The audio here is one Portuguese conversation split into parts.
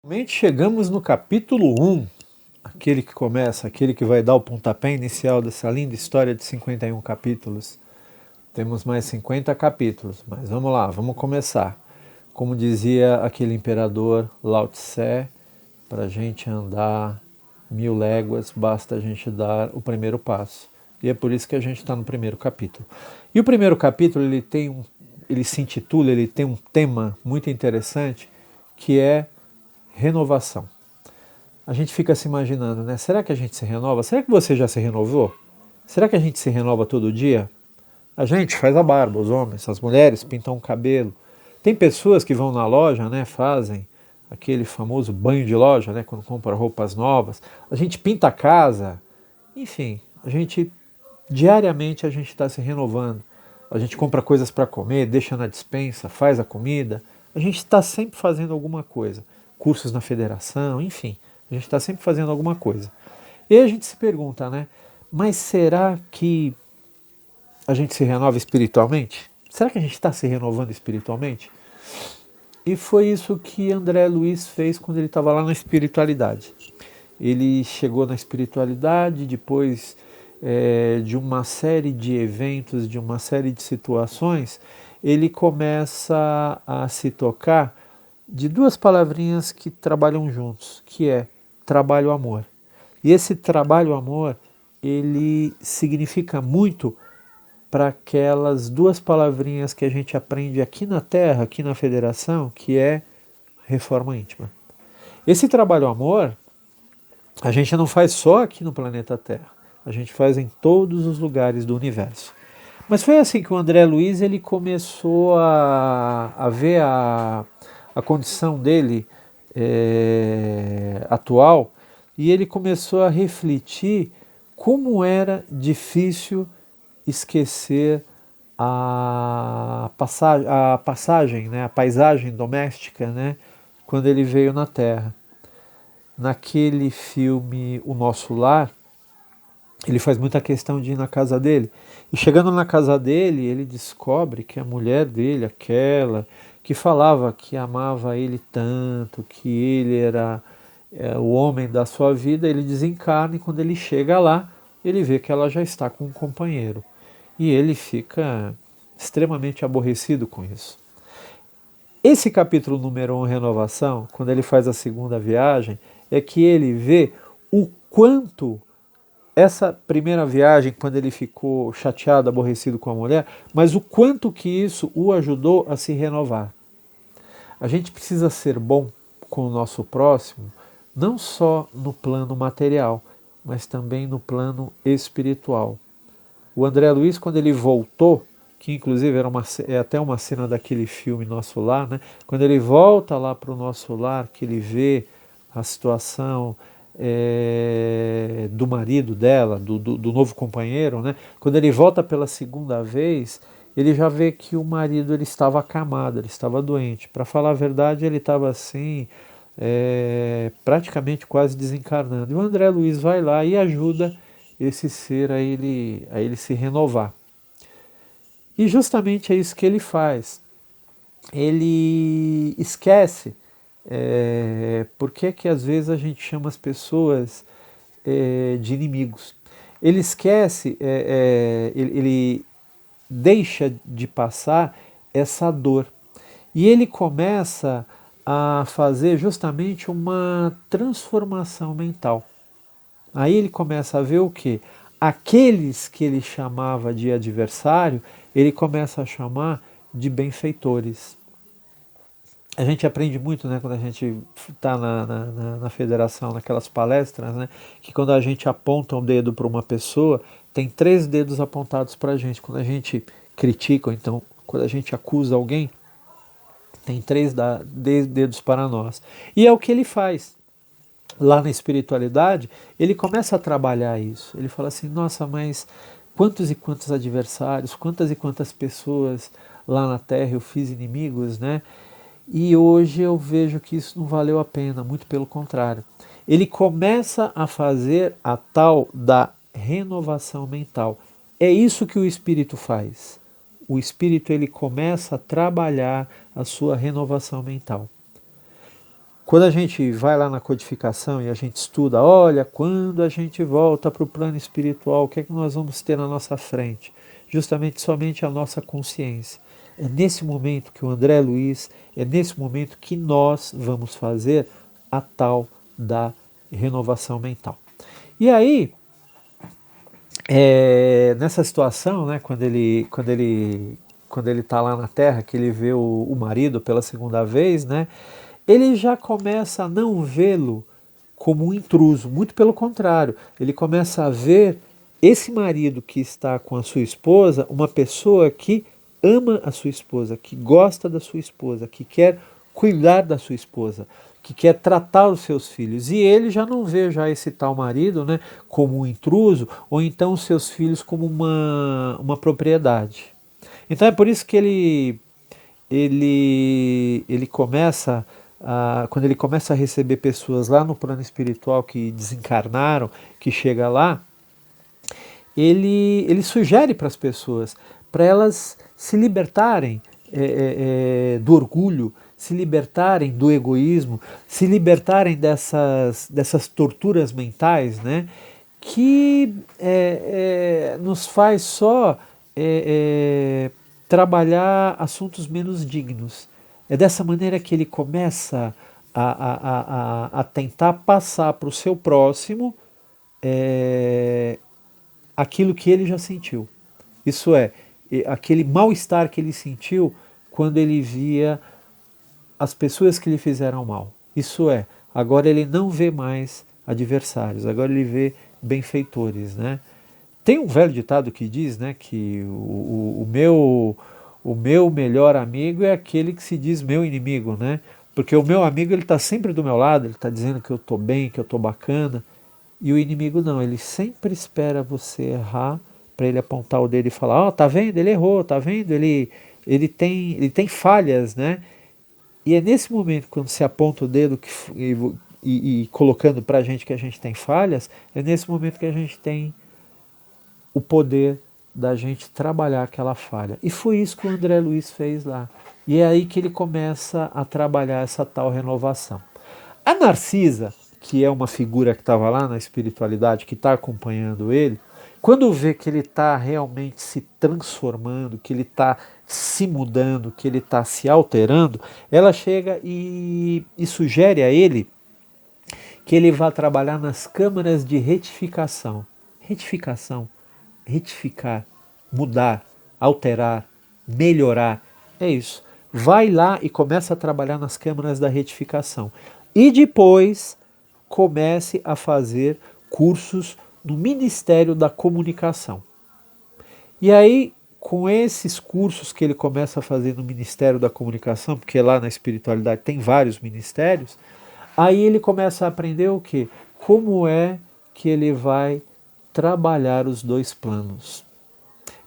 Finalmente chegamos no capítulo 1, aquele que começa, aquele que vai dar o pontapé inicial dessa linda história de 51 capítulos. Temos mais 50 capítulos, mas vamos lá, vamos começar. Como dizia aquele imperador Lao Tse, para a gente andar 1000 léguas, basta a gente dar o primeiro passo. E é por isso que a gente está no primeiro capítulo. E o primeiro capítulo ele se intitula, ele tem um tema muito interessante, que é renovação. A gente fica se imaginando, né? Será que a gente se renova? Será que você já se renovou? Será que a gente se renova todo dia? A gente faz a barba, os homens, as mulheres pintam o cabelo. Tem pessoas que vão na loja, né? Fazem aquele famoso banho de loja, né? Quando compra roupas novas. A gente pinta a casa. Enfim, diariamente a gente está se renovando. A gente compra coisas para comer, deixa na despensa, faz a comida. A gente está sempre fazendo alguma coisa. Cursos na federação, enfim. A gente está sempre fazendo alguma coisa. E aí a gente se pergunta, né? Mas será que a gente se renova espiritualmente? Será que a gente está se renovando espiritualmente? E foi isso que André Luiz fez quando ele estava lá na espiritualidade. Ele chegou na espiritualidade depois de uma série de eventos, de uma série de situações, ele começa a se tocar de duas palavrinhas que trabalham juntos, que é trabalho-amor. E esse trabalho-amor, ele significa muito para aquelas duas palavrinhas que a gente aprende aqui na Terra, aqui na Federação, que é reforma íntima. Esse trabalho-amor, a gente não faz só aqui no planeta Terra, a gente faz em todos os lugares do universo. Mas foi assim que o André Luiz ele começou a ver a condição dele atual e ele começou a refletir como era difícil esquecer a passagem, né, a paisagem doméstica, né, quando ele veio na Terra. Naquele filme O Nosso Lar, ele faz muita questão de ir na casa dele. E chegando na casa dele, ele descobre que a mulher dele, aquela que falava que amava ele tanto, que ele era o homem da sua vida, ele desencarna e quando ele chega lá, ele vê que ela já está com um companheiro. E ele fica extremamente aborrecido com isso. Esse capítulo número 1, Renovação, quando ele faz a segunda viagem, é que ele vê o quanto essa primeira viagem, quando ele ficou chateado, aborrecido com a mulher, mas o quanto que isso o ajudou a se renovar. A gente precisa ser bom com o nosso próximo, não só no plano material, mas também no plano espiritual. O André Luiz, quando ele voltou, que inclusive é até uma cena daquele filme Nosso Lar, né? Quando ele volta lá para o Nosso Lar, que ele vê a situação do marido dela, do novo companheiro, né? Quando ele volta pela segunda vez, ele já vê que o marido ele estava acamado, ele estava doente. Para falar a verdade, ele estava assim, praticamente quase desencarnando. E o André Luiz vai lá e ajuda esse ser a ele se renovar. E justamente é isso que ele faz. Ele esquece por que às vezes a gente chama as pessoas de inimigos. Ele esquece, ele deixa de passar essa dor. E ele começa a fazer justamente uma transformação mental. Aí ele começa a ver o que? Aqueles que ele chamava de adversário, ele começa a chamar de benfeitores. A gente aprende muito, né, quando a gente está na federação, naquelas palestras, né, que quando a gente aponta um dedo para uma pessoa, tem 3 dedos apontados para a gente. Quando a gente critica, ou então quando a gente acusa alguém, tem 3 dedos para nós. E é o que ele faz. Lá na espiritualidade, ele começa a trabalhar isso. Ele fala assim: nossa, mas quantos e quantos adversários, quantas e quantas pessoas lá na Terra eu fiz inimigos, né? E hoje eu vejo que isso não valeu a pena, muito pelo contrário. Ele começa a fazer a tal da renovação mental. É isso que o espírito faz. O espírito ele começa a trabalhar a sua renovação mental. Quando a gente vai lá na codificação e a gente estuda, olha, quando a gente volta para o plano espiritual, o que é que nós vamos ter na nossa frente? Justamente somente a nossa consciência. É nesse momento que o André Luiz, é nesse momento que nós vamos fazer a tal da renovação mental. E aí, nessa situação, né, quando ele está lá na Terra, que ele vê o marido pela segunda vez, né, ele já começa a não vê-lo como um intruso, muito pelo contrário, ele começa a ver esse marido que está com a sua esposa, uma pessoa que ama a sua esposa, que gosta da sua esposa, que quer cuidar da sua esposa, que quer tratar os seus filhos. E ele já não vê já esse tal marido, né, como um intruso, ou então os seus filhos como uma propriedade. Então é por isso que ele começa quando ele começa a receber pessoas lá no plano espiritual que desencarnaram, que chega lá, ele sugere para as pessoas, para elas se libertarem do orgulho, se libertarem do egoísmo, se libertarem dessas torturas mentais, né, que nos faz só trabalhar assuntos menos dignos. É dessa maneira que ele começa a tentar passar para o seu próximo aquilo que ele já sentiu. Isso é, aquele mal-estar que ele sentiu quando ele via as pessoas que lhe fizeram mal. Isso é, agora ele não vê mais adversários, agora ele vê benfeitores, né? Tem um velho ditado que diz, né, que o meu melhor amigo é aquele que se diz meu inimigo, né? Porque o meu amigo ele está sempre do meu lado, ele está dizendo que eu estou bem, que eu estou bacana, e o inimigo não, ele sempre espera você errar para ele apontar o dedo e falar, ó, oh, tá vendo? Ele errou, tá vendo? Ele tem falhas, né? E é nesse momento, quando se aponta o dedo e colocando para a gente que a gente tem falhas, é nesse momento que a gente tem o poder da gente trabalhar aquela falha. E foi isso que o André Luiz fez lá. E é aí que ele começa a trabalhar essa tal renovação. A Narcisa, que é uma figura que estava lá na espiritualidade, que está acompanhando ele, quando vê que ele está realmente se transformando, que ele está se mudando, que ele está se alterando, ela chega e sugere a ele que ele vá trabalhar nas câmaras de retificação. Retificação, retificar, mudar, alterar, melhorar, é isso. Vai lá e começa a trabalhar nas câmaras da retificação. E depois comece a fazer cursos no Ministério da Comunicação. E aí, com esses cursos que ele começa a fazer no Ministério da Comunicação, porque lá na espiritualidade tem vários ministérios, aí ele começa a aprender o quê? Como é que ele vai trabalhar os dois planos.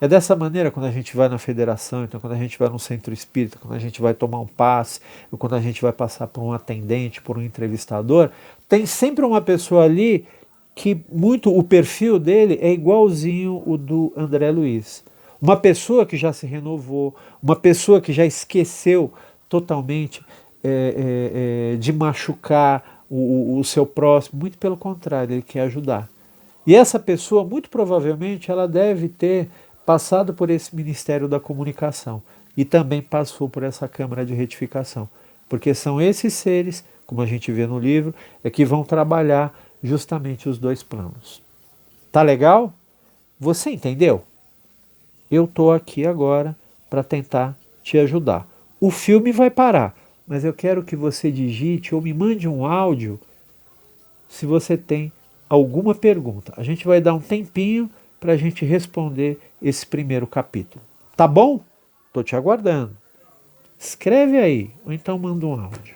É dessa maneira quando a gente vai na federação, então quando a gente vai no centro espírita, quando a gente vai tomar um passe, ou quando a gente vai passar por um atendente, por um entrevistador, tem sempre uma pessoa ali que o perfil dele é igualzinho o do André Luiz. Uma pessoa que já se renovou, uma pessoa que já esqueceu totalmente de machucar o seu próximo, muito pelo contrário, ele quer ajudar. E essa pessoa, muito provavelmente, ela deve ter passado por esse Ministério da Comunicação e também passou por essa Câmara de Retificação. Porque são esses seres, como a gente vê no livro, que vão trabalhar justamente os dois planos. Tá legal? Você entendeu? Eu estou aqui agora para tentar te ajudar. O filme vai parar, mas eu quero que você digite ou me mande um áudio se você tem alguma pergunta. A gente vai dar um tempinho para a gente responder esse primeiro capítulo. Tá bom? Estou te aguardando. Escreve aí, ou então manda um áudio.